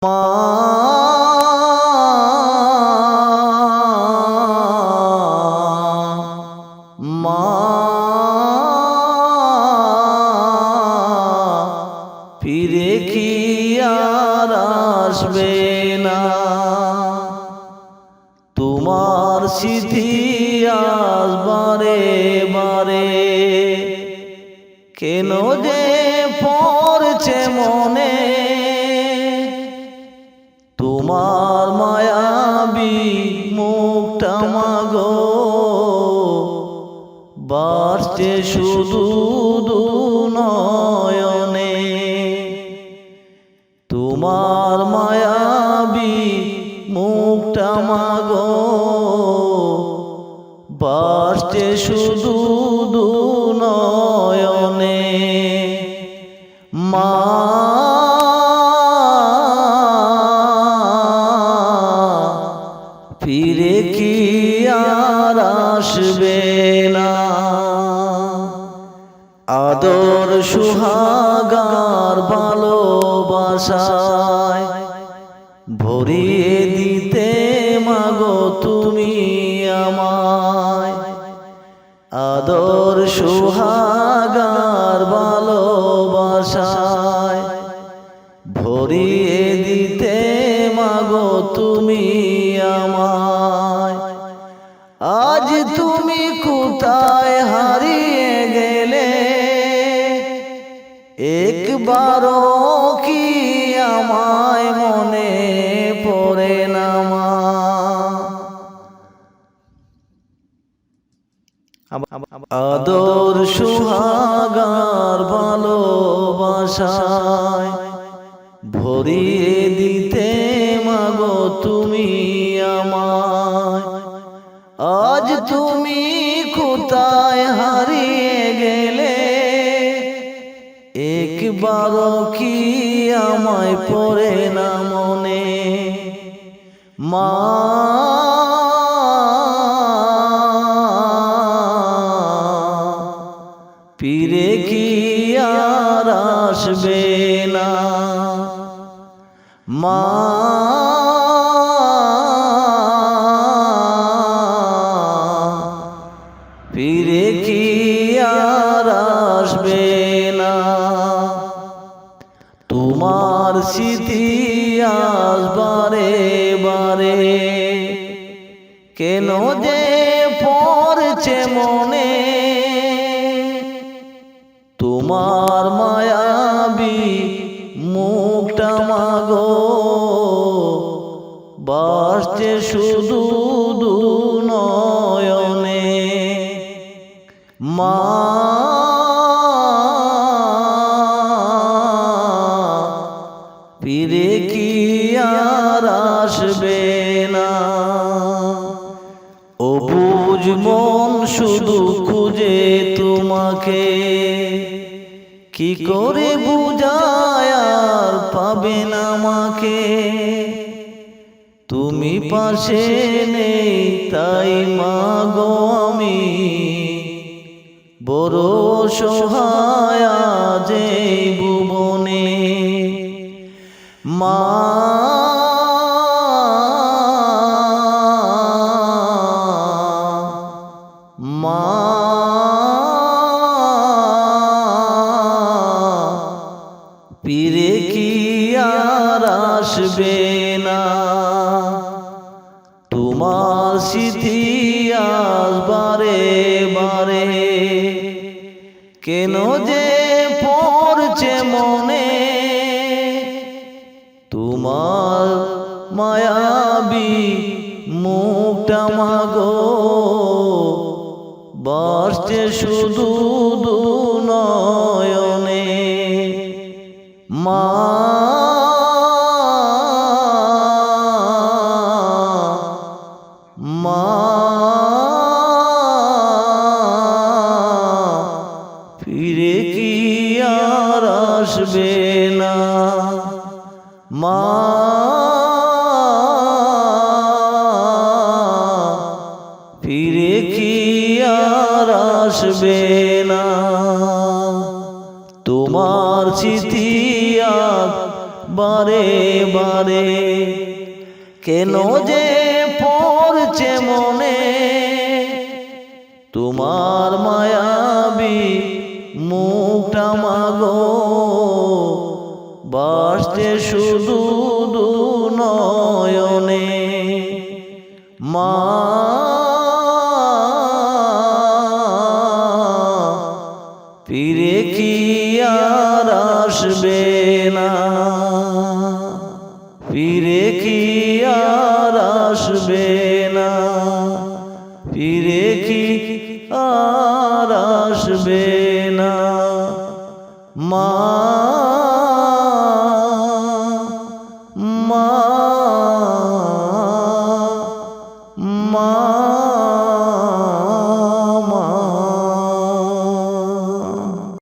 মা মা ফিরে কি আর আসবে না, তোমার স্মৃতি আজ বারে বারে কেন যে পড়ছে মনে, তোমার মায়াবী মুখটা মাগো বাড়ছে শুধু নয়নে, তোমার মায়াবী মুখটা মাগো বাড়ছে শুধু নয়নে। মা ফিরে কি আর আসবে না, আদর সুহাগার ভালোবাসায় ভরিয়ে দিতে মাগো তুমি আমায়, আদর সুহাগার ভালোবাসায় ভরিয়ে দিতে মাগো তুমি আমায়। আজ তুমি কোথায় হারিয়ে গেলে, একবারও কি আমায় মনে পড়ে না মা। আদর সুহাগার ভালোবাসায় ভরিয়ে দিতে মাগো তুমি আমায়, আজ তুমি কোথায় হারিয়ে গেলে, একবারও কি আমায় পড়ে না মনে। মা ফিরে কি আর আসবে না, মা ফিরে কি আর আসবে না, তোমার স্মৃতি আজ বারে বারে কেন যে পড়ছে মনে, তোমার মায়াবী মুখটা মাগো বাড়ছে শুধু নয়নে। মা ফিরে কি আর আসবে না, অবুঝ মন শুধু খুঁজে তোমাকে, কি করে বুঝায় আর পাবে না আমাকে, তুমি পাশে নেই তাই মাগো আমি বড় সহায় আজ এই ভুবনে। মা মা ফিরে কি আর আসবে না, তোমার স্মৃতি আজ বারে বারে কেন যে পড়ছে মনে, তোমার মায়াবী মুখটা মাগো বাড়ছে শুধু নয়নে। মা মা ফিরে কি আর আসবে না, মা ফিরে কি আর আসবে না, তোমার স্মৃতি আজ বারে বারে। কেন যে পড়ছে মনে তোমার মায়াবী মুখটা মাগো, বাসছে শুধু দু নয়নে। মা ফিরে কি আর আসবে না, ফিরে কি আর আসবে না, ফিরে কি আর আসবে না। মা